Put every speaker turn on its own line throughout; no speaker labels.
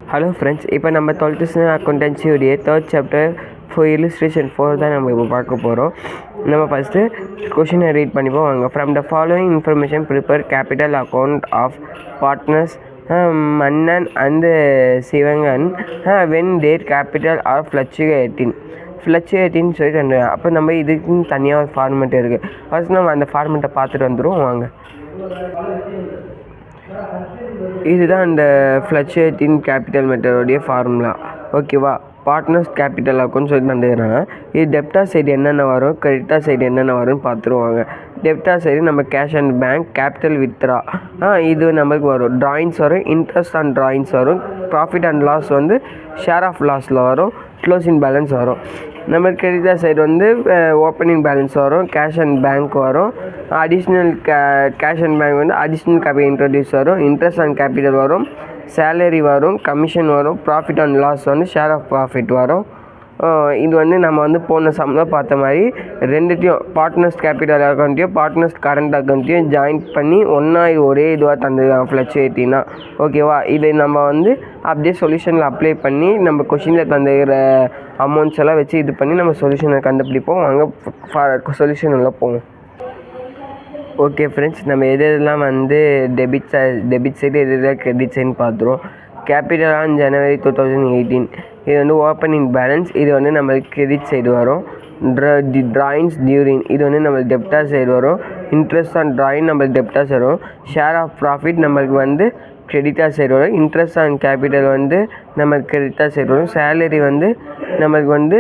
Hello friends, இப்போ நம்ம 12th standard accountancy உடைய third chapter for illustration 4 தான் நம்ம இப்போ பார்க்க போகிறோம். நம்ம ஃபஸ்ட்டு கொஷினை ரீட் பண்ணிப்போம் வாங்க. From the following information prepare capital account of partners மன்னன் and சிவங்கன் when their capital are fluctuating சொல்லிட்டு அப்போ நம்ம இதுக்குன்னு தனியாக ஒரு ஃபார்மெட் இருக்குது. ஃபஸ்ட் நம்ம அந்த ஃபார்மெட்டை பார்த்துட்டு வந்துடுவோம் வாங்க. இதுதான் அந்த ஃப்ளக்சுவேட்டிங் கேபிட்டல் மெத்தடோடைய ஃபார்முலா. ஓகேவா, பார்ட்னர்ஸ் கேபிட்டல் அக்கௌண்ட் சொல்லி தந்துக்கிறாங்க. இது டெப்டார் சைடு என்னென்ன வரும், கிரெடிட்டார் சைடு என்னென்ன வரும்னு பார்த்துருவாங்க. டெப்டார் சைடு நம்ம cash and bank, capital withdraw இது நம்மளுக்கு வரும். ட்ராயிங்ஸ் வரும், இன்ட்ரெஸ்ட் அண்ட் ட்ராயிங்ஸ் வரும், ப்ராஃபிட் அண்ட் லாஸ் வந்து ஷேர் ஆஃப் லாஸில் வரும், க்ளோசிங் பேலன்ஸ் வரும். நம்ம கிரெடிட்டார் சைடு வந்து ஓப்பனிங் பேலன்ஸ் வரும், கேஷ் அண்ட் பேங்க் வரும், அடிஷ்னல் கேஷ் அண்ட் பேங்க் வந்து அடிஷ்னல் கேபிட்டல் இன்ட்ரடியூஸ் வரும், இன்ட்ரெஸ்ட் அண்ட் கேபிட்டல் வரும், சேலரி வரும், கமிஷன் வரும், ப்ராஃபிட் அண்ட் லாஸ் வந்து ஷேர் ஆஃப் ப்ராஃபிட் வரும். இது வந்து நம்ம வந்து போன சம்மில் பார்த்த மாதிரி ரெண்டுத்தையும் பார்ட்னர்ஸ் கேபிட்டல் அக்கௌண்ட்டையும் பார்ட்னர்ஸ் கரண்ட் அக்கௌண்ட்டையும் ஜாயின் பண்ணி ஒன்றா ஒரே இதுவாக தந்துருக்காங்க ஃப்ளக்சுவேட்டிங்னா. ஓகேவா, இதை நம்ம வந்து அப்படியே சொல்யூஷனில் அப்ளை பண்ணி நம்ம கொஷினில் தந்துக்கிற அமௌண்ட்ஸ் எல்லாம் வச்சு இது பண்ணி நம்ம சொல்யூஷனை கண்டுபிடிப்போம். அங்கே சொல்யூஷனில் போவோம். ஓகே ஃப்ரெண்ட்ஸ், நம்ம எதெல்லாம் வந்து டெபிட் சைடு எதெல்லாம் கிரெடிட் சைடுன்னு பார்த்துருவோம். கேபிட்டல் ஆன் ஜனவரி 2018 இது வந்து ஓப்பனிங் பேலன்ஸ், இது வந்து நம்மளுக்கு கிரெடிட் சைடு வரும். ட்ராயிங்ஸ் டியூரிங் இது வந்து நம்மளுக்கு டெப்டார் சைடு வரும். இன்ட்ரெஸ்ட் அண்ட் ட்ராயிங் நம்மளுக்கு டெப்டார் சைடு வரும். ஷேர் ஆஃப் ப்ராஃபிட் நம்மளுக்கு வந்து கிரெடிட்டார் சைடு வரும். இன்ட்ரெஸ்ட் அண்ட் கேபிட்டல் வந்து நம்மளுக்கு கிரெடிட்டார் சைடு வரும். சேலரி வந்து நம்மளுக்கு வந்து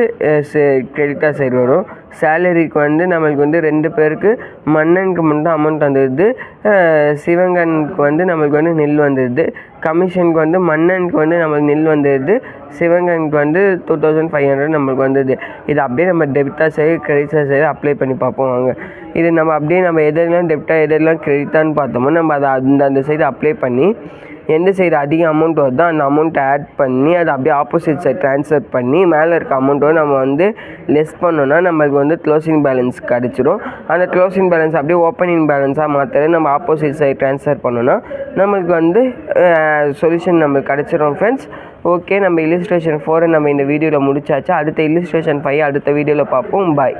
கிரெடிட்டார் சைடு வரும். சேலரிக்கு வந்து நம்மளுக்கு வந்து ரெண்டு பேருக்கு மன்னனுக்கு மட்டும் அமௌண்ட் வந்துடுது, சிவங்கனுக்கு வந்து நம்மளுக்கு வந்து நெல் வந்துடுது. கமிஷனுக்கு வந்து மன்னனுக்கு வந்து நம்மளுக்கு நெல் வந்துடுது, சிவங்கனுக்கு வந்து 2500 நம்மளுக்கு வந்துடுது. இது அப்படியே நம்ம டெபிட்டார் சைடு கிரெடிட்டார் சைடு அப்ளை பண்ணி பார்ப்போம் வாங்க. இது நம்ம அப்படியே நம்ம எதெல்லாம் டெப்டாக எதெல்லாம் கிரெடிட்டான்னு பார்த்தோமோ நம்ம அதை அந்த சைடு அப்ளை பண்ணி எந்த சைடு அதிக அமௌண்ட் வருதோ அந்த அமௌண்ட்டை ஆட் பண்ணி அதை அப்படியே ஆப்போசிட் சைடு ட்ரான்ஸ்ஃபர் பண்ணி மேலே இருக்க அமௌண்ட்டை நம்ம வந்து லெஸ் பண்ணோன்னா நம்மளுக்கு வந்து க்ளோசிங் பேலன்ஸ் கிடச்சிரும். அந்த க்ளோசிங் பேலன்ஸ் அப்படியே ஓப்பனிங் பேலன்ஸாக மாற்றுறது நம்ம ஆப்போசிட் சைடு ட்ரான்ஸ்ஃபர் பண்ணோன்னா நம்மளுக்கு வந்து சொல்யூஷன் நம்மளுக்கு கிடச்சிரும் ஃப்ரெண்ட்ஸ். ஓகே, நம்ம இல்லுஸ்ட்ரேஷன் 4 நம்ம இந்த வீடியோவில் முடிச்சாச்சு. அடுத்த இல்லுஸ்ட்ரேஷன் 5 அடுத்த வீடியோவில் பார்ப்போம். பாய்.